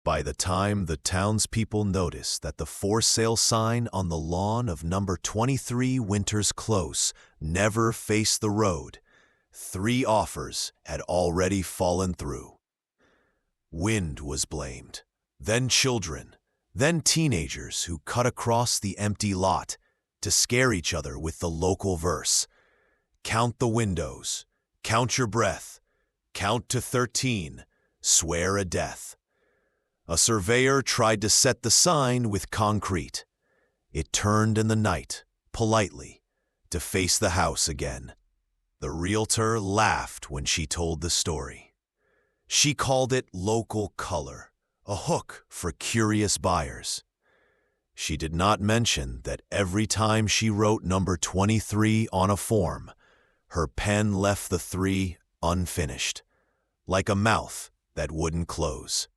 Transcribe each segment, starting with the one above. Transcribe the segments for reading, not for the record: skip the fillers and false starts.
By the time the townspeople noticed that the for sale sign on the lawn of number 23 Winters Close never faced the road, 3 offers had already fallen through. Wind was blamed, then children, then teenagers who cut across the empty lot to scare each other with the local verse. Count the windows, count your breath, count to 13, swear a death. A surveyor tried to set the sign with concrete. It turned in the night, politely, to face the house again. The realtor laughed when she told the story. She called it local color, a hook for curious buyers. She did not mention that every time she wrote number 23 on a form, her pen left the 3 unfinished, like a mouth that wouldn't close.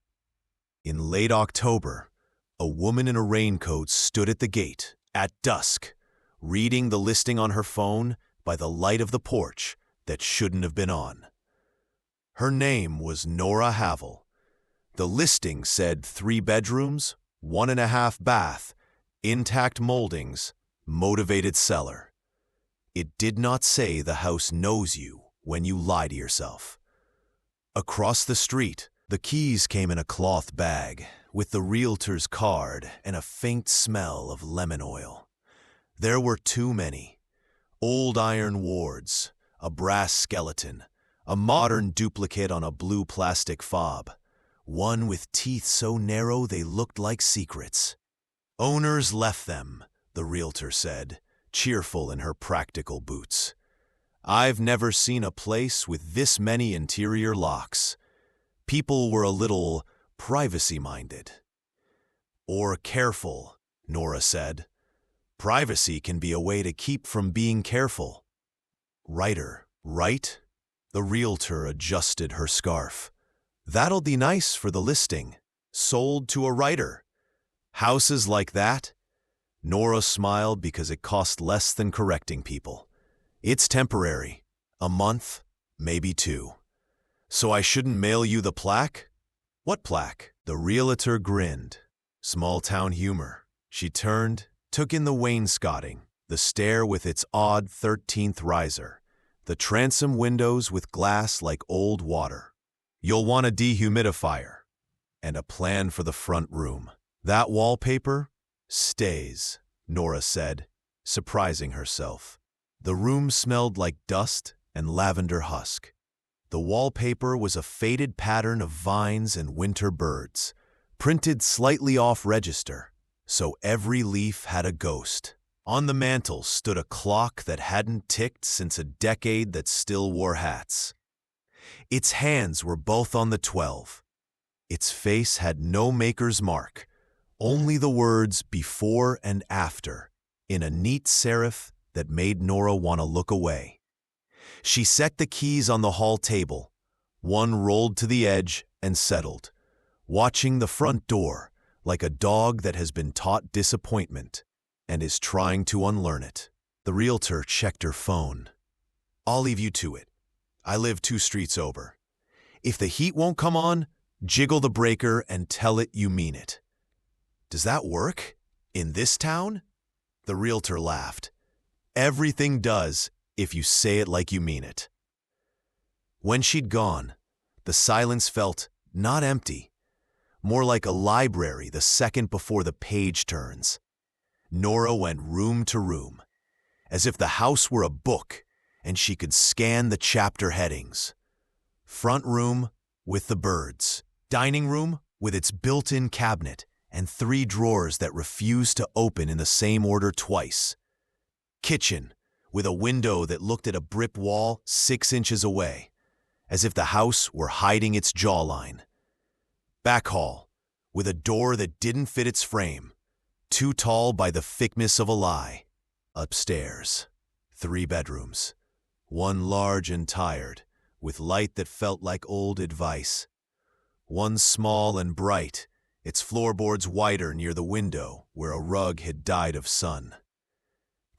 In late October, a woman in a raincoat stood at the gate, at dusk, reading the listing on her phone by the light of the porch that shouldn't have been on. Her name was Nora Havel. The listing said 3 bedrooms, 1.5 bath, intact moldings, motivated seller. It did not say the house knows you when you lie to yourself. Across the street, the keys came in a cloth bag, with the realtor's card and a faint smell of lemon oil. There were too many. Old iron wards, a brass skeleton, a modern duplicate on a blue plastic fob, one with teeth so narrow they looked like secrets. Owners left them, the realtor said, cheerful in her practical boots. I've never seen a place with this many interior locks. People were a little privacy-minded. Or careful, Nora said. Privacy can be a way to keep from being careful. Writer, right? The realtor adjusted her scarf. That'll be nice for the listing. Sold to a writer. Houses like that? Nora smiled because it cost less than correcting people. It's temporary. A month, maybe 2. So I shouldn't mail you the plaque? What plaque? The realtor grinned. Small-town humor. She turned, took in the wainscoting, the stair with its odd 13th riser, the transom windows with glass like old water. You'll want a dehumidifier. And a plan for the front room. That wallpaper stays, Nora said, surprising herself. The room smelled like dust and lavender husk. The wallpaper was a faded pattern of vines and winter birds, printed slightly off register, so every leaf had a ghost. On the mantel stood a clock that hadn't ticked since a decade that still wore hats. Its hands were both on the 12. Its face had no maker's mark, only the words before and after, in a neat serif that made Nora want to look away. She set the keys on the hall table. One rolled to the edge and settled, watching the front door like a dog that has been taught disappointment and is trying to unlearn it. The realtor checked her phone. I'll leave you to it. I live 2 streets over. If the heat won't come on, jiggle the breaker and tell it you mean it. Does that work? In this town? The realtor laughed. Everything does if you say it like you mean it. When she'd gone, the silence felt not empty, more like a library the second before the page turns. Nora went room to room, as if the house were a book and she could scan the chapter headings. Front room with the birds. Dining room with its built-in cabinet and 3 drawers that refused to open in the same order twice. Kitchen with a window that looked at a brick wall 6 inches away, as if the house were hiding its jawline. Back hall, with a door that didn't fit its frame, too tall by the thickness of a lie. Upstairs, 3 bedrooms, one large and tired, with light that felt like old advice. One small and bright, its floorboards wider near the window where a rug had died of sun.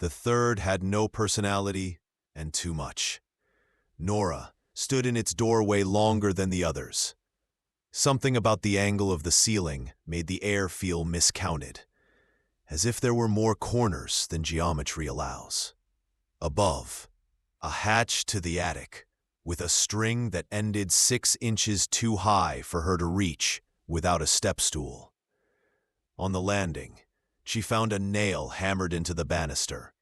The third had no personality and too much. Nora stood in its doorway longer than the others. Something about the angle of the ceiling made the air feel miscounted, as if there were more corners than geometry allows. Above, a hatch to the attic, with a string that ended 6 inches too high for her to reach without a step stool. On the landing, she found a nail hammered into the banister.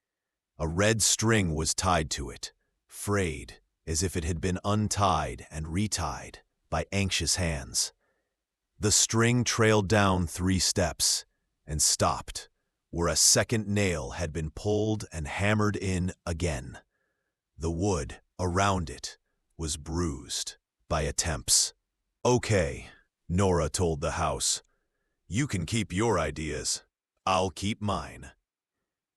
A red string was tied to it, frayed as if it had been untied and retied by anxious hands. The string trailed down 3 steps and stopped where a second nail had been pulled and hammered in again. The wood around it was bruised by attempts. "Okay," Nora told the house. "You can keep your ideas. I'll keep mine."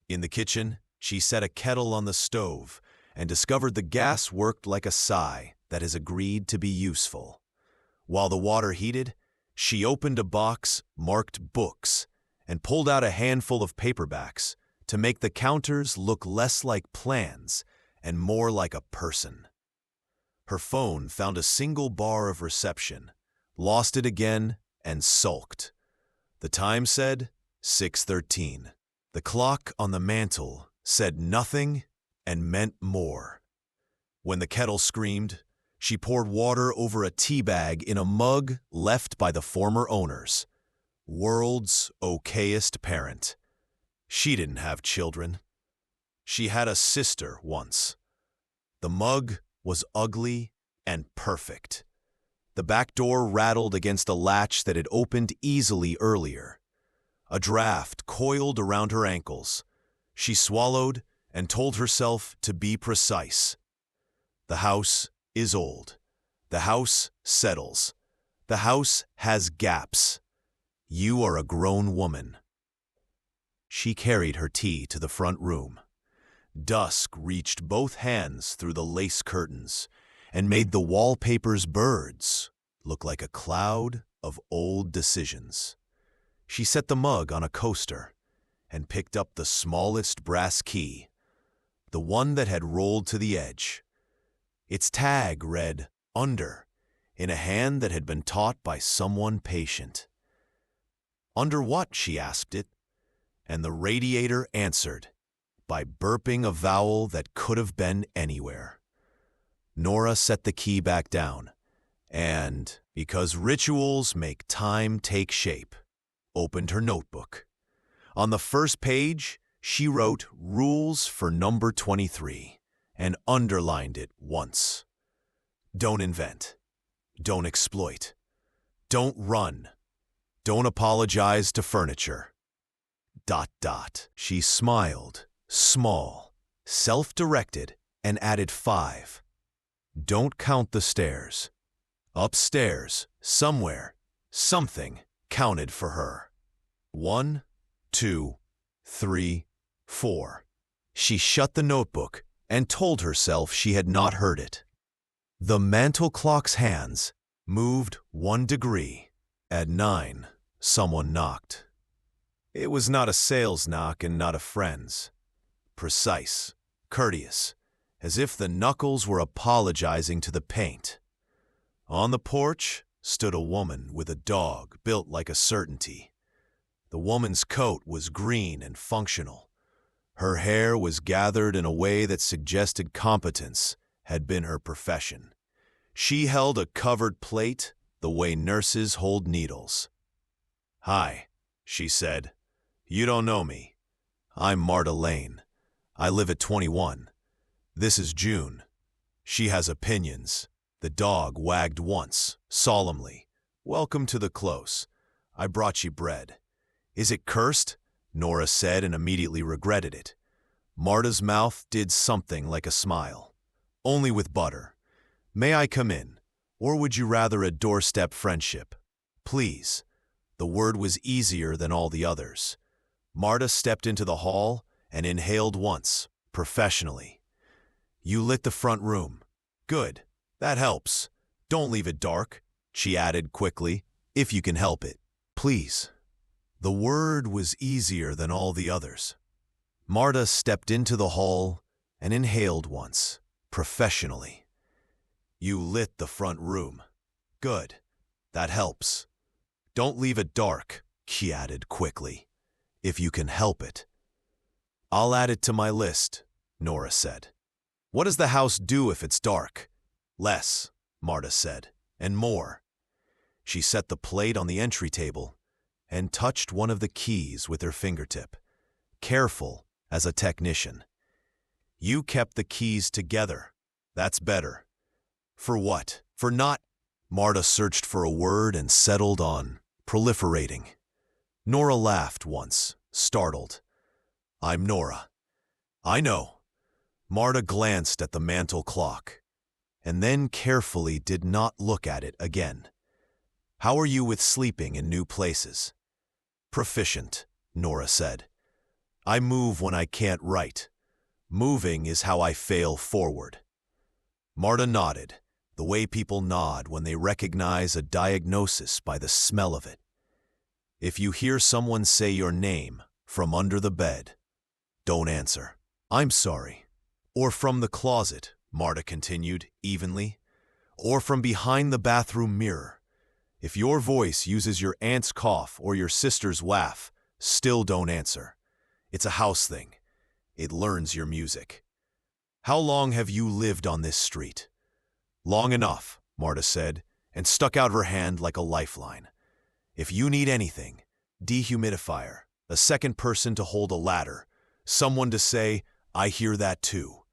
In the kitchen, she set a kettle on the stove and discovered the gas worked like a sigh that has agreed to be useful. While the water heated, she opened a box marked books and pulled out a handful of paperbacks to make the counters look less like plans and more like a person. Her phone found a single bar of reception, lost it again, and sulked. The time said 6:13. The clock on the mantel said nothing and meant more. When the kettle screamed, she poured water over a tea bag in a mug left by the former owners. World's okayest parent. She didn't have children. She had a sister once. The mug was ugly and perfect. The back door rattled against a latch that had opened easily earlier. A draft coiled around her ankles. She swallowed and told herself to be precise. The house is old. The house settles. The house has gaps. You are a grown woman. She carried her tea to the front room. Dusk reached both hands through the lace curtains and made the wallpaper's birds look like a cloud of old decisions. She set the mug on a coaster and picked up the smallest brass key, the one that had rolled to the edge. Its tag read, "Under," in a hand that had been taught by someone patient. "Under what?" she asked it, and the radiator answered by burping a vowel that could have been anywhere. Nora set the key back down, and, because rituals make time take shape, opened her notebook. On the first page, she wrote rules for number 23 and underlined it once. Don't invent. Don't exploit. Don't run. Don't apologize to furniture. ... She smiled, small, self-directed, and added 5. Don't count the stairs. Upstairs, somewhere, something counted for her. 1, 2, 3, 4. She shut the notebook and told herself she had not heard it. The mantel clock's hands moved 1 degree. At 9, someone knocked. It was not a sales knock and not a friend's. Precise, courteous, as if the knuckles were apologizing to the paint. On the porch stood a woman with a dog built like a certainty. The woman's coat was green and functional. Her hair was gathered in a way that suggested competence had been her profession. She held a covered plate the way nurses hold needles. "Hi," she said. "You don't know me. I'm Marta Lane. I live at 21. This is June." She has opinions. The dog wagged once, solemnly. "Welcome to the close. I brought you bread." "Is it cursed?" Nora said and immediately regretted it. Marta's mouth did something like a smile. "Only with butter. May I come in? Or would you rather a doorstep friendship? Please." The word was easier than all the others. Marta stepped into the hall and inhaled once, professionally. "You lit the front room. Good. That helps. Don't leave it dark," she added quickly, "if you can help it. Please." The word was easier than all the others. Marta stepped into the hall and inhaled once, professionally. "You lit the front room. Good. That helps. Don't leave it dark, she added quickly, if you can help it. I'll add it to my list, Nora said. What does the house do if it's dark? Less, Marta said, and more. She set the plate on the entry table and touched one of the keys with her fingertip, careful as a technician. You kept the keys together. That's better. For what? For not? Marta searched for a word and settled on proliferating. Nora laughed once, startled. I'm Nora. I know. Marta glanced at the mantel clock, and then carefully did not look at it again. How are you with sleeping in new places? Proficient, Nora said. I move when I can't write. Moving is how I fail forward. Marta nodded, the way people nod when they recognize a diagnosis by the smell of it. If you hear someone say your name from under the bed, don't answer. I'm sorry. Or from the closet, Marta continued evenly. Or from behind the bathroom mirror. If your voice uses your aunt's cough or your sister's laugh, still don't answer. It's a house thing. It learns your music. How long have you lived on this street? Long enough, Marta said, and stuck out her hand like a lifeline. If you need anything, dehumidifier, a second person to hold a ladder, someone to say, I hear that too.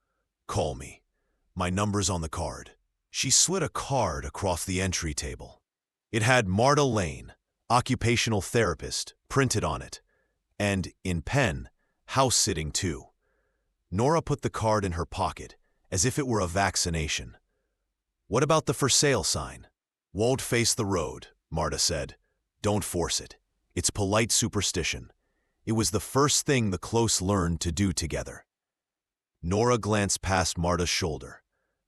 Call me. My number's on the card. She slid a card across the entry table. It had Marta Lane, occupational therapist, printed on it, and, in pen, house sitting too. Nora put the card in her pocket, as if it were a vaccination. What about the for sale sign? Won't face the road, Marta said. Don't force it. It's polite superstition. It was the first thing the close learned to do together. Nora glanced past Marta's shoulder.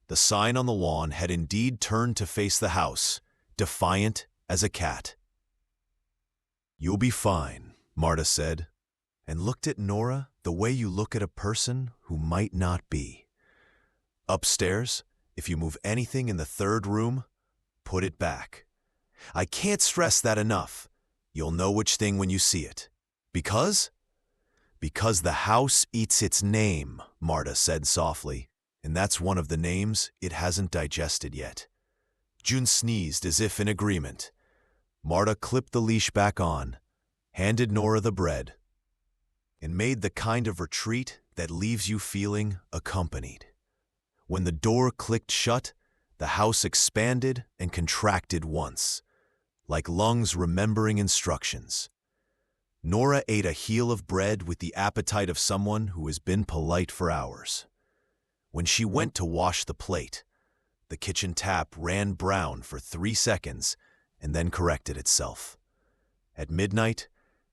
The sign on the lawn had indeed turned to face the house, defiant as a cat. You'll be fine, Marta said, and looked at Nora the way you look at a person who might not be. Upstairs, if you move anything in the third room, put it back. I can't stress that enough. You'll know which thing when you see it. Because? Because the house eats its name, Marta said softly, and that's one of the names it hasn't digested yet. June sneezed as if in agreement. Marta clipped the leash back on, handed Nora the bread, and made the kind of retreat that leaves you feeling accompanied. When the door clicked shut, the house expanded and contracted once, like lungs remembering instructions. Nora ate a heel of bread with the appetite of someone who has been polite for hours. When she went to wash the plate, the kitchen tap ran brown for 3 seconds and then corrected itself. At midnight,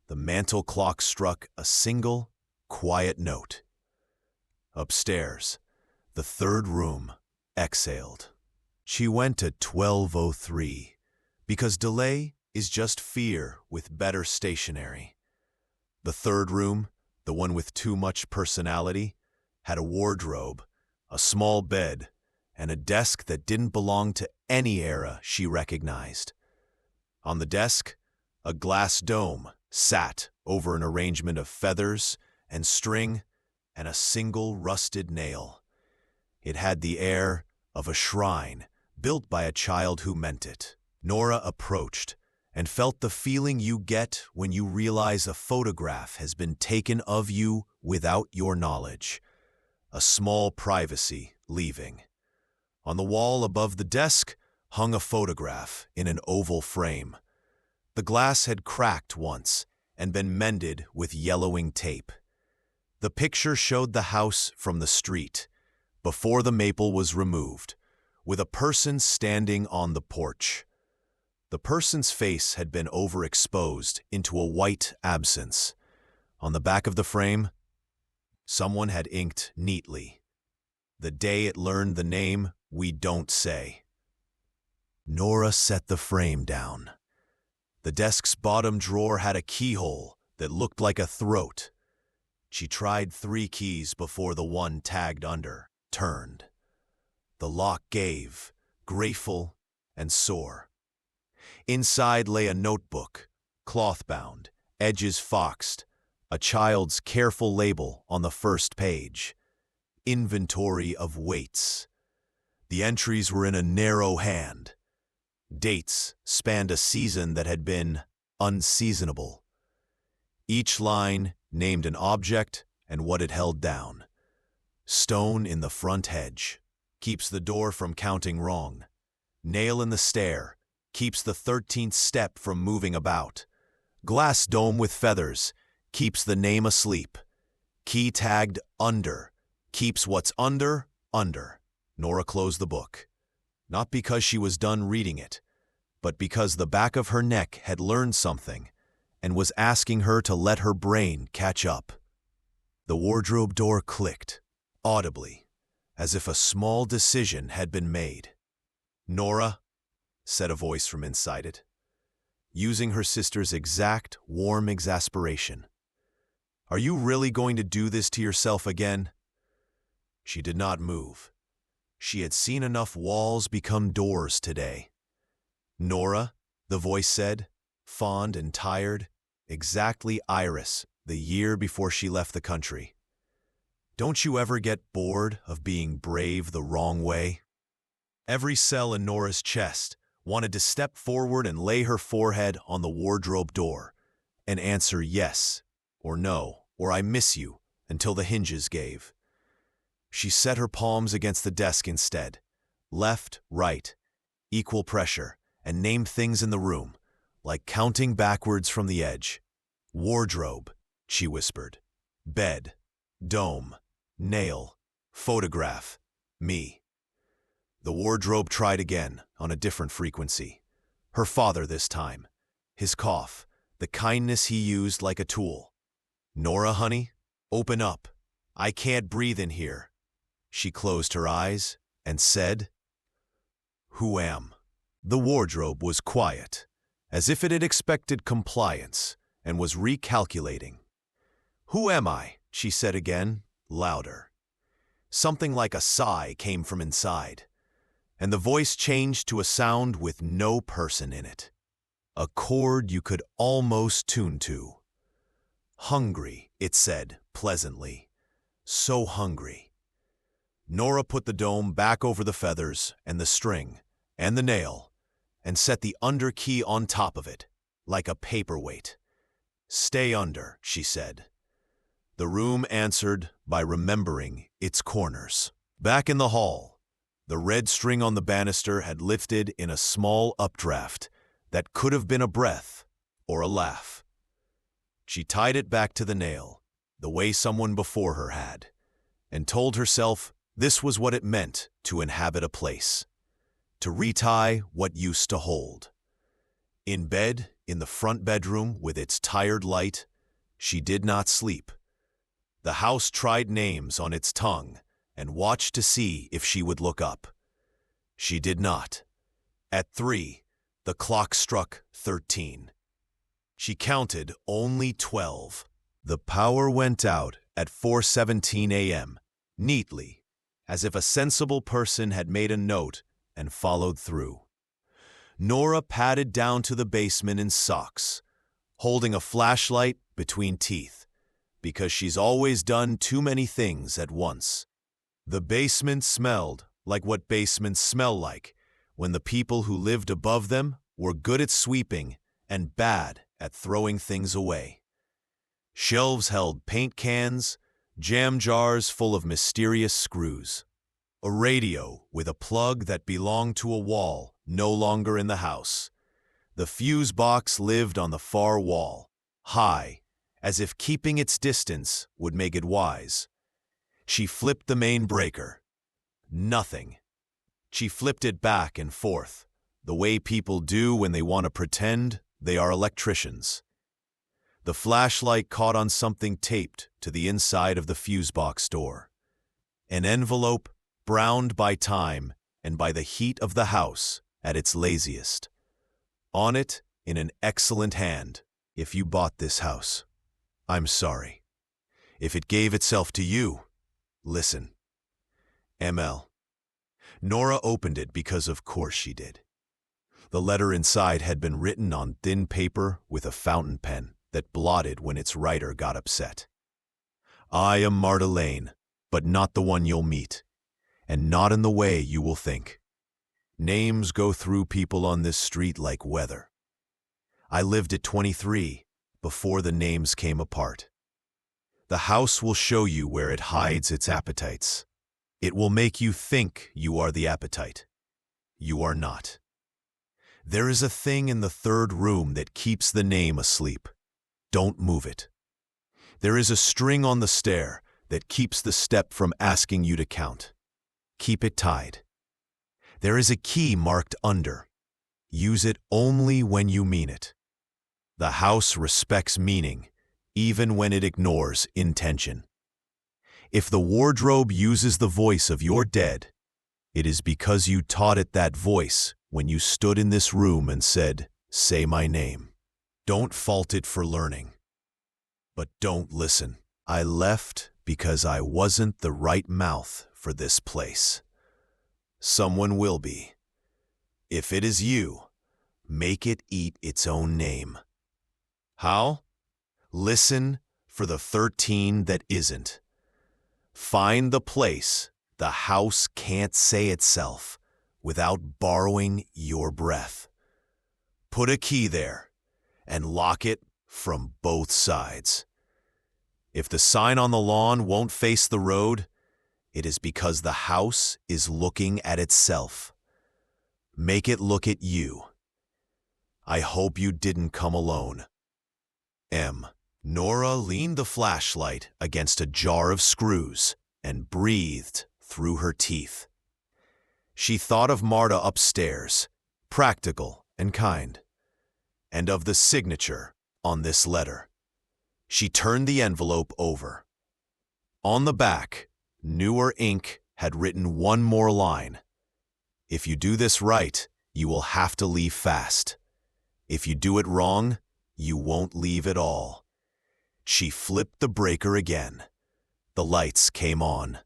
the mantel clock struck a single, quiet note. Upstairs, the third room exhaled. She went to 12:03, because delay is just fear with better stationery. The third room, the one with too much personality, had a wardrobe, a small bed, and a desk that didn't belong to any era she recognized. On the desk, a glass dome sat over an arrangement of feathers and string and a single rusted nail. It had the air of a shrine built by a child who meant it. Nora approached and felt the feeling you get when you realize a photograph has been taken of you without your knowledge. A small privacy leaving. On the wall above the desk hung a photograph in an oval frame. The glass had cracked once and been mended with yellowing tape. The picture showed the house from the street, before the maple was removed, with a person standing on the porch. The person's face had been overexposed into a white absence. On the back of the frame, someone had inked neatly, "The day it learned the name we don't say." Nora set the frame down. The desk's bottom drawer had a keyhole that looked like a throat. She tried 3 keys before the one tagged under turned. The lock gave, grateful and sore. Inside lay a notebook, cloth-bound, edges foxed, a child's careful label on the first page. Inventory of weights. The entries were in a narrow hand. Dates spanned a season that had been unseasonable. Each line named an object and what it held down. Stone in the front hedge keeps the door from counting wrong. Nail in the stair keeps the 13th step from moving about. Glass dome with feathers keeps the name asleep. Key tagged under keeps what's under. Nora closed the book, not because she was done reading it, but because the back of her neck had learned something and was asking her to let her brain catch up. The wardrobe door clicked, audibly, as if a small decision had been made. "Nora," said a voice from inside it, using her sister's exact, warm exasperation. "Are you really going to do this to yourself again?" She did not move. She had seen enough walls become doors today. "Nora," the voice said, fond and tired, exactly Iris, the year before she left the country. "Don't you ever get bored of being brave the wrong way?" Every cell in Nora's chest wanted to step forward and lay her forehead on the wardrobe door and answer yes or no or "I miss you" until the hinges gave. She set her palms against the desk instead, left, right, equal pressure, and named things in the room, like counting backwards from the edge. "Wardrobe," she whispered. "Bed, dome, nail, photograph, me." The wardrobe tried again, on a different frequency. Her father this time. His cough, the kindness he used like a tool. "Nora, honey, open up. I can't breathe in here." She closed her eyes and said, "Who am?" The wardrobe was quiet, as if it had expected compliance and was recalculating. "Who am I?" she said again, louder. Something like a sigh came from inside, and the voice changed to a sound with no person in it. A chord you could almost tune to. "Hungry," it said pleasantly. "So hungry." Nora put the dome back over the feathers and the string and the nail and set the under key on top of it, like a paperweight. "Stay under," she said. The room answered by remembering its corners. Back in the hall, the red string on the banister had lifted in a small updraft that could have been a breath or a laugh. She tied it back to the nail, the way someone before her had, and told herself this was what it meant to inhabit a place, to retie what used to hold. In bed, in the front bedroom with its tired light, she did not sleep. The house tried names on its tongue and watched to see if she would look up. She did not. At 3, the clock struck 13. She counted only 12. The power went out at 4:17 a.m., neatly, as if a sensible person had made a note and followed through. Nora padded down to the basement in socks, holding a flashlight between teeth, because she's always done too many things at once. The basement smelled like what basements smell like when the people who lived above them were good at sweeping and bad at throwing things away. Shelves held paint cans, jam jars full of mysterious screws. A radio with a plug that belonged to a wall no longer in the house. The fuse box lived on the far wall, high, as if keeping its distance would make it wise. She flipped the main breaker. Nothing. She flipped it back and forth, the way people do when they want to pretend they are electricians. The flashlight caught on something taped to the inside of the fuse box door. An envelope browned by time and by the heat of the house at its laziest. On it, in an excellent hand, "If you bought this house, I'm sorry. If it gave itself to you, listen. ML." Nora opened it because of course she did. The letter inside had been written on thin paper with a fountain pen that blotted when its writer got upset. I am Mardelane, but not the one you'll meet, and not in the way you will think. Names go through people on this street like weather. I lived at 23 before the names came apart. The house will show you where it hides its appetites. It will make you think you are the appetite. You are not. There is a thing in the third room that keeps the name asleep. Don't move it. There is a string on the stair that keeps the step from asking you to count. Keep it tied. There is a key marked under. Use it only when you mean it. The house respects meaning, even when it ignores intention. If the wardrobe uses the voice of your dead, it is because you taught it that voice when you stood in this room and said, "Say my name." Don't fault it for learning. But don't listen. I left because I wasn't the right mouth for this place. Someone will be. If it is you, make it eat its own name. How? Listen for the 13 that isn't. Find the place the house can't say itself without borrowing your breath. Put a key there and lock it from both sides. If the sign on the lawn won't face the road, it is because the house is looking at itself. Make it look at you. I hope you didn't come alone. M. Nora leaned the flashlight against a jar of screws and breathed through her teeth. She thought of Marta upstairs, practical and kind, and of the signature on this letter. She turned the envelope over. On the back, newer ink had written one more line. If you do this right, you will have to leave fast. If you do it wrong, you won't leave at all. She flipped the breaker again. The lights came on.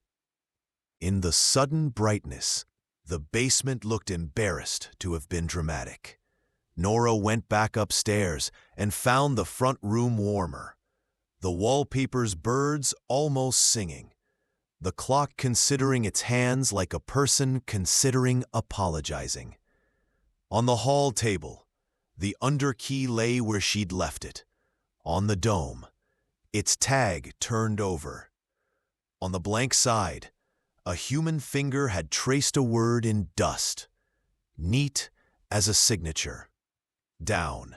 In the sudden brightness, the basement looked embarrassed to have been dramatic. Nora went back upstairs and found the front room warmer. The wallpaper's birds almost singing. The clock considering its hands like a person considering apologizing. On the hall table, the underkey lay where she'd left it, on the dome, its tag turned over. On the blank side, a human finger had traced a word in dust, neat as a signature. Down,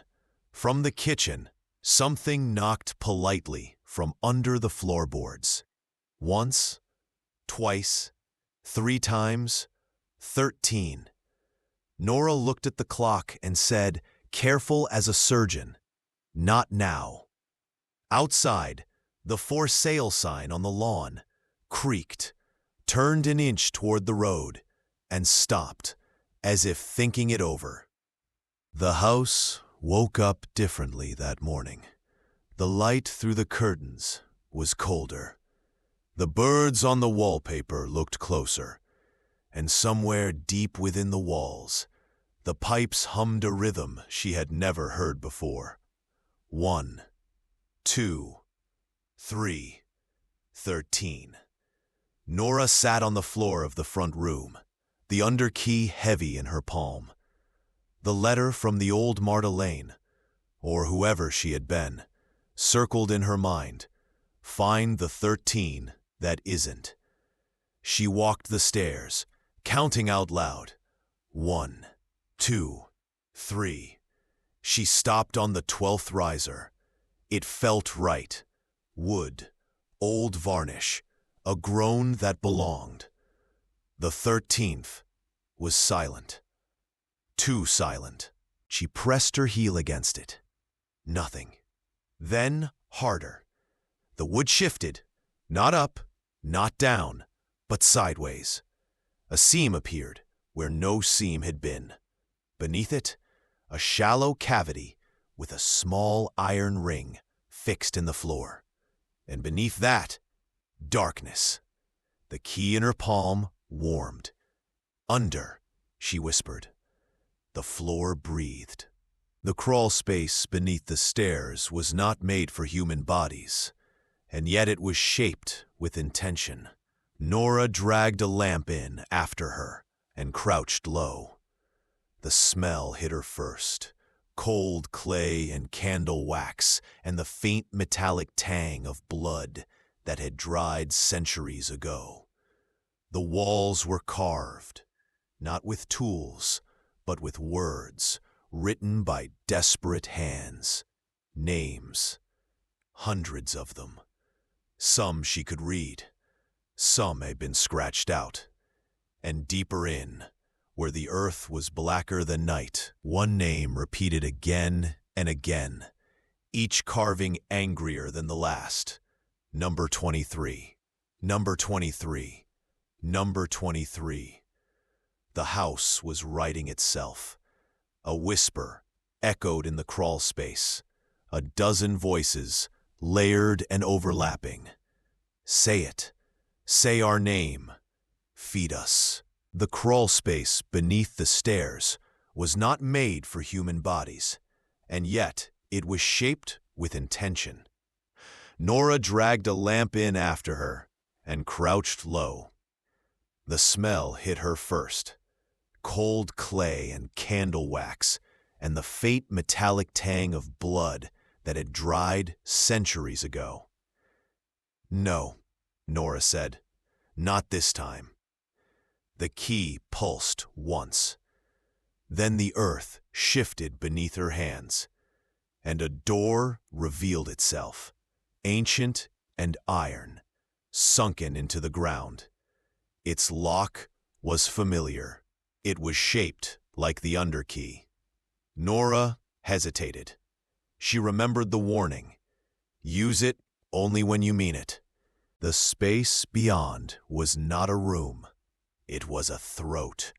from the kitchen, something knocked politely from under the floorboards. Once, twice, 3 times, 13. Nora looked at the clock and said, careful as a surgeon, not now. Outside, the for sale sign on the lawn creaked, turned an inch toward the road, and stopped, as if thinking it over. The house woke up differently that morning. The light through the curtains was colder. The birds on the wallpaper looked closer, and somewhere deep within the walls, the pipes hummed a rhythm she had never heard before. 1, 2, 3, 13. Nora sat on the floor of the front room, the underkey heavy in her palm. The letter from the old Mardelane, or whoever she had been, circled in her mind. Find the 13 that isn't. She walked the stairs, counting out loud. 1, 2, 3. She stopped on the 12th riser. It felt right. Wood, old varnish, a groan that belonged. The 13th was silent. Too silent. She pressed her heel against it. Nothing. Then harder. The wood shifted, not up, not down, but sideways. A seam appeared where no seam had been. Beneath it, a shallow cavity with a small iron ring fixed in the floor. And beneath that, darkness. The key in her palm warmed. Under, she whispered. The floor breathed. The crawl space beneath the stairs was not made for human bodies, and yet it was shaped with intention. Nora dragged a lamp in after her and crouched low. The smell hit her first, cold clay and candle wax, and the faint metallic tang of blood that had dried centuries ago. The walls were carved, not with tools, but with words written by desperate hands. Names, hundreds of them. Some she could read, some had been scratched out. And deeper in, where the earth was blacker than night, one name repeated again and again, each carving angrier than the last. Number 23. Number 23. Number 23. The house was writing itself. A whisper echoed in the crawl space. A dozen voices, layered and overlapping. Say it. Say our name. Feed us. The crawl space beneath the stairs was not made for human bodies, and yet it was shaped with intention. Nora dragged a lamp in after her and crouched low. The smell hit her first. Cold clay and candle wax, and the faint metallic tang of blood that had dried centuries ago. No, Nora said. Not this time. The key pulsed once. Then the earth shifted beneath her hands, and a door revealed itself, ancient and iron, sunken into the ground. Its lock was familiar. It was shaped like the underkey. Nora hesitated. She remembered the warning. Use it only when you mean it. The space beyond was not a room. It was a throat.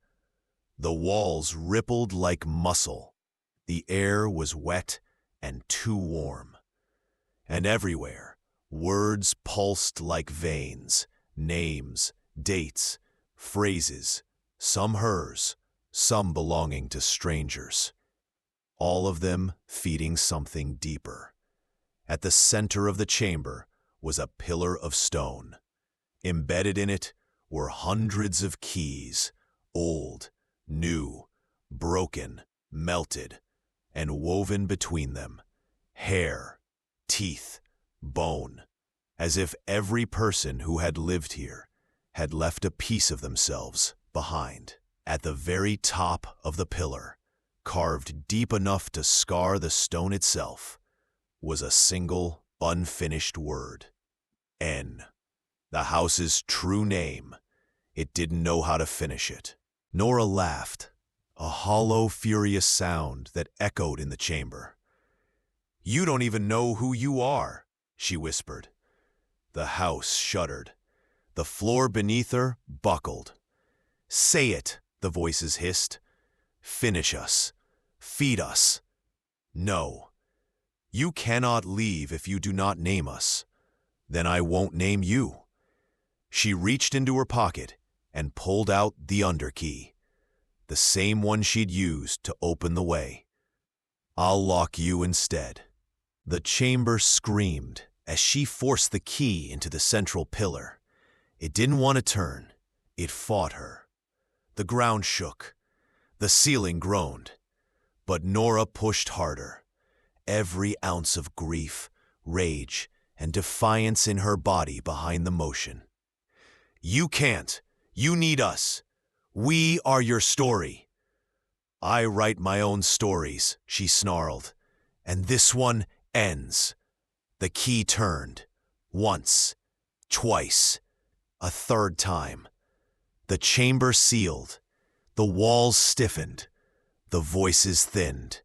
The walls rippled like muscle. The air was wet and too warm. And everywhere, words pulsed like veins, names, dates, phrases, some hers, some belonging to strangers. All of them feeding something deeper. At the center of the chamber was a pillar of stone. Embedded in it were hundreds of keys, old, new, broken, melted, and woven between them, hair, teeth, bone, as if every person who had lived here had left a piece of themselves behind. At the very top of the pillar, carved deep enough to scar the stone itself, was a single, unfinished word. N. The house's true name. It didn't know how to finish it. Nora laughed, a hollow, furious sound that echoed in the chamber. You don't even know who you are, she whispered. The house shuddered. The floor beneath her buckled. Say it, the voices hissed. Finish us. Feed us. No. You cannot leave if you do not name us. Then I won't name you. She reached into her pocket and pulled out the underkey, the same one she'd used to open the way. I'll lock you instead. The chamber screamed as she forced the key into the central pillar. It didn't want to turn. It fought her. The ground shook. The ceiling groaned. But Nora pushed harder. Every ounce of grief, rage, and defiance in her body behind the motion. You can't. You need us. We are your story. I write my own stories, she snarled. And this one ends. The key turned. Once. Twice. A third time. The chamber sealed. The walls stiffened. The voices thinned.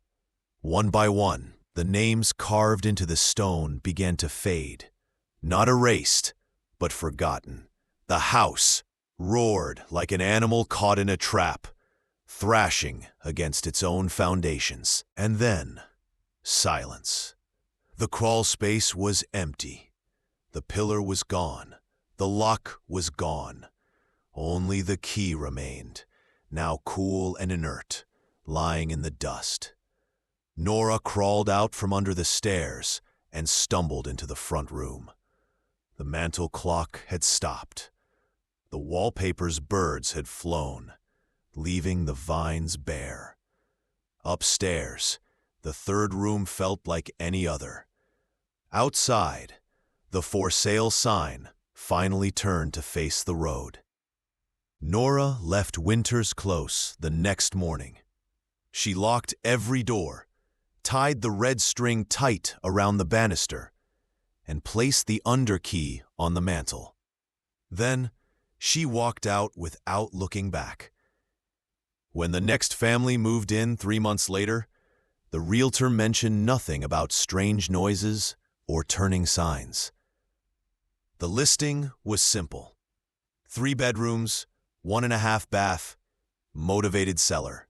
One by one, the names carved into the stone began to fade. Not erased, but forgotten. The house roared like an animal caught in a trap, thrashing against its own foundations. And then, silence. The crawl space was empty. The pillar was gone. The lock was gone. Only the key remained, now cool and inert, lying in the dust. Nora crawled out from under the stairs and stumbled into the front room. The mantel clock had stopped. The wallpaper's birds had flown, leaving the vines bare. Upstairs, the third room felt like any other. Outside, the for sale sign finally turned to face the road. Nora left Winters Close the next morning. She locked every door, tied the red string tight around the banister, and placed the underkey on the mantel. Then, she walked out without looking back. When the next family moved in 3 months later, the realtor mentioned nothing about strange noises or turning signs. The listing was simple. 3 bedrooms, 1.5 bath, motivated seller.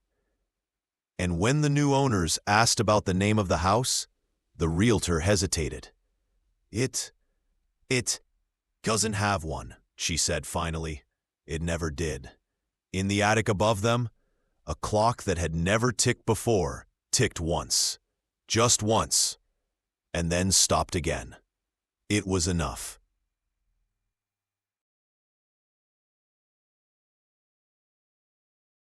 And when the new owners asked about the name of the house, the realtor hesitated. It doesn't have one, she said finally. It never did. In the attic above them, a clock that had never ticked before ticked once, just once, and then stopped again. It was enough.